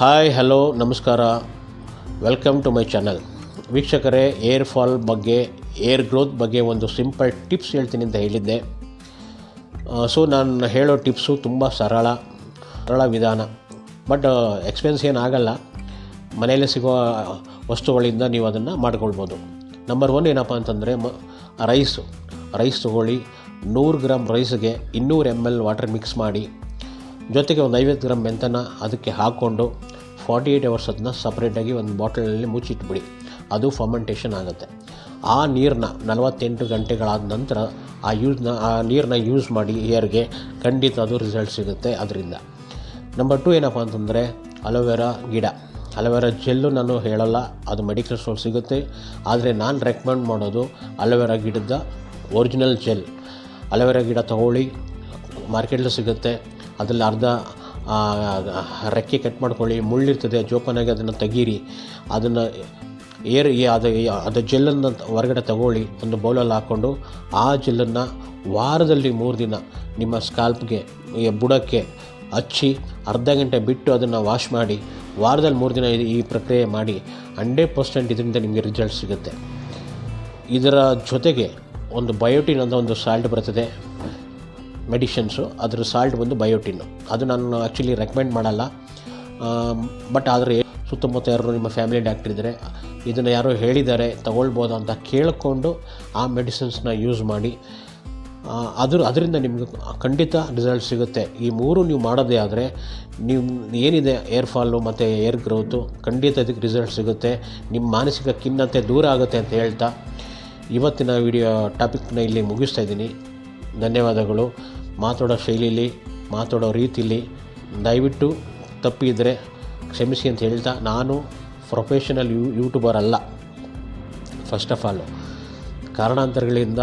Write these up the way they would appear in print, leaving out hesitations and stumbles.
Hi hello ನಮಸ್ಕಾರ, welcome to my channel. ವೀಕ್ಷಕರೇ, hair fall ಬಗ್ಗೆ, ಏರ್ ಗ್ರೋತ್ ಬಗ್ಗೆ ಒಂದು ಸಿಂಪಲ್ ಟಿಪ್ಸ್ ಹೇಳ್ತೀನಿ ಅಂತ ಹೇಳಿದ್ದೆ. ಸೊ ನಾನು ಹೇಳೋ ಟಿಪ್ಸು ತುಂಬ ಸರಳ ವಿಧಾನ, ಬಟ್ ಎಕ್ಸ್ಪೆನ್ಸ್ ಏನಾಗಲ್ಲ. ಮನೆಯಲ್ಲೇ ಸಿಗೋ ವಸ್ತುಗಳಿಂದ ನೀವು ಅದನ್ನು ಮಾಡ್ಕೊಳ್ಬೋದು. ನಂಬರ್ 1 ಏನಪ್ಪ ಅಂತಂದರೆ ರೈಸ್ ತೊಗೊಳ್ಳಿ. 100 ಗ್ರಾಮ್ ರೈಸ್ಗೆ 200 ml ವಾಟರ್ ಮಿಕ್ಸ್ ಮಾಡಿ, ಜೊತೆಗೆ ಒಂದು 50 ಗ್ರಾಮ್ ಮೆಂತನ ಅದಕ್ಕೆ ಹಾಕ್ಕೊಂಡು 48 hours ಅದನ್ನ ಸಪ್ರೇಟಾಗಿ ಒಂದು ಬಾಟಲಲ್ಲಿ ಮುಚ್ಚಿಟ್ಬಿಡಿ. ಅದು ಫರ್ಮೆಂಟೇಷನ್ ಆಗುತ್ತೆ. ಆ ನೀರನ್ನ 48 ಗಂಟೆಗಳಾದ ನಂತರ ಆ ನೀರನ್ನ ಯೂಸ್ ಮಾಡಿ ಏರ್ಗೆ, ಖಂಡಿತ ಅದು ರಿಸಲ್ಟ್ ಸಿಗುತ್ತೆ ಅದರಿಂದ. ನಂಬರ್ 2 ಏನಪ್ಪ ಅಂತಂದರೆ ಅಲೋವೆರಾ ಜೆಲ್ಲು ನಾನು ಹೇಳಲ್ಲ, ಅದು ಮೆಡಿಕಲ್ ಸ್ಟೋರ್ ಸಿಗುತ್ತೆ. ಆದರೆ ನಾನು ರೆಕಮೆಂಡ್ ಮಾಡೋದು ಅಲೋವೆರಾ ಗಿಡದ ಒರಿಜಿನಲ್ ಜೆಲ್. ಅಲೋವೆರಾ ಗಿಡ ತೊಗೊಳ್ಳಿ, ಮಾರ್ಕೆಟಲ್ಲಿ ಸಿಗುತ್ತೆ. ಅದರಲ್ಲಿ ಅರ್ಧ ರೆಕ್ಕೆ ಕಟ್ ಮಾಡ್ಕೊಳ್ಳಿ, ಮುಳ್ಳಿರ್ತದೆ, ಜೋಪಾನಾಗಿ ಅದನ್ನು ತೆಗೀರಿ. ಅದನ್ನು ಅದು ಜೆಲ್ಲನ್ನು ಹೊರಗಡೆ ತಗೊಳ್ಳಿ, ಒಂದು ಬೌಲಲ್ಲಿ ಹಾಕ್ಕೊಂಡು ಆ ಜೆಲ್ಲನ್ನು ವಾರದಲ್ಲಿ 3 ದಿನ ನಿಮ್ಮ ಸ್ಕಾಲ್ಪ್ಗೆ, ಬುಡಕ್ಕೆ ಹಚ್ಚಿ ಅರ್ಧ ಗಂಟೆ ಬಿಟ್ಟು ಅದನ್ನು ವಾಶ್ ಮಾಡಿ, ವಾರದಲ್ಲಿ 3 ದಿನ ಈ ಪ್ರಕ್ರಿಯೆ ಮಾಡಿ. 100% ಇದರಿಂದ ನಿಮಗೆ ರಿಸಲ್ಟ್ ಸಿಗುತ್ತೆ. ಇದರ ಜೊತೆಗೆ ಒಂದು ಬಯೋಟಿನ್ ಅಂತ ಒಂದು ಸಾಲ್ಟ್ ಬರ್ತದೆ, ಮೆಡಿಷನ್ಸು. ಅದರ ಸಾಲ್ಟ್ ಬಂದು ಬಯೋಟಿನ್ನು. ಅದು ನಾನು ಆ್ಯಕ್ಚುಲಿ ರೆಕಮೆಂಡ್ ಮಾಡಲ್ಲ, ಬಟ್ ಆದರೆ ಸುತ್ತಮುತ್ತ ಯಾರು ನಿಮ್ಮ ಫ್ಯಾಮಿಲಿ ಡಾಕ್ಟ್ರ್ ಇದ್ದರೆ, ಇದನ್ನು ಯಾರೋ ಹೇಳಿದ್ದಾರೆ ತಗೊಳ್ಬೋದು ಅಂತ ಕೇಳಿಕೊಂಡು ಆ ಮೆಡಿಸಿನ್ಸ್ನ ಯೂಸ್ ಮಾಡಿ. ಅದರಿಂದ ನಿಮಗೆ ಖಂಡಿತ ರಿಸಲ್ಟ್ ಸಿಗುತ್ತೆ. ಈ 3 ನೀವು ಮಾಡೋದೇ ಆದರೆ ನೀವು ಏನಿದೆ ಏರ್ ಫಾಲು ಮತ್ತು ಏರ್ ಗ್ರೋತು, ಖಂಡಿತ ಇದಕ್ಕೆ ರಿಸಲ್ಟ್ ಸಿಗುತ್ತೆ. ನಿಮ್ಮ ಮಾನಸಿಕ ಖಿನ್ನತೆ ದೂರ ಆಗುತ್ತೆ ಅಂತ ಹೇಳ್ತಾ ಇವತ್ತಿನ ವಿಡಿಯೋ ಟಾಪಿಕ್ನ ಇಲ್ಲಿ ಮುಗಿಸ್ತಾ ಇದ್ದೀನಿ. ಧನ್ಯವಾದಗಳು. ಮಾತಾಡೋ ಶೈಲಿಲಿ, ಮಾತಾಡೋ ರೀತಿಲಿ ದಯವಿಟ್ಟು ತಪ್ಪಿದರೆ ಕ್ಷಮಿಸಿ ಅಂತ ಹೇಳ್ತಾ, ನಾನು ಪ್ರೊಫೆಷನಲ್ ಯೂಟ್ಯೂಬರ್ ಅಲ್ಲ. ಫಸ್ಟ್ ಆಫ್ ಆಲು ಕಾರಣಾಂತರಗಳಿಂದ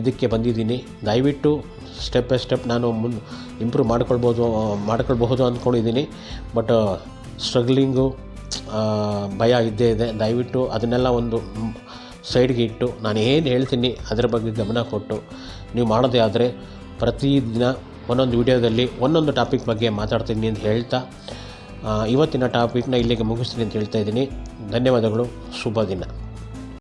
ಇದಕ್ಕೆ ಬಂದಿದ್ದೀನಿ. ದಯವಿಟ್ಟು ಸ್ಟೆಪ್ ಬೈ ಸ್ಟೆಪ್ ನಾನು ಇಂಪ್ರೂವ್ ಮಾಡ್ಕೊಳ್ಬಹುದು ಅಂದ್ಕೊಂಡಿದ್ದೀನಿ. ಬಟ್ ಸ್ಟ್ರಗ್ಲಿಂಗು, ಭಯ ಇದ್ದೇ ಇದೆ. ದಯವಿಟ್ಟು ಅದನ್ನೆಲ್ಲ ಒಂದು ಸೈಡ್ಗೆ ಇಟ್ಟು ನಾನು ಏನು ಹೇಳ್ತೀನಿ ಅದರ ಬಗ್ಗೆ ಗಮನ ಕೊಟ್ಟು ನೀವು ಮಾಡೋದೇ ಆದರೆ ಪ್ರತಿದಿನ ಒಂದೊಂದು ವಿಡಿಯೋದಲ್ಲಿ ಒಂದೊಂದು ಟಾಪಿಕ್ ಬಗ್ಗೆ ಮಾತಾಡ್ತೀನಿ ಅಂತ ಹೇಳ್ತಾ ಇವತ್ತಿನ ಟಾಪಿಕ್ನ ಇಲ್ಲಿಗೆ ಮುಗಿಸ್ತೀನಿ ಅಂತ ಹೇಳ್ತಾ ಇದ್ದೀನಿ. ಧನ್ಯವಾದಗಳು. ಶುಭ ದಿನ.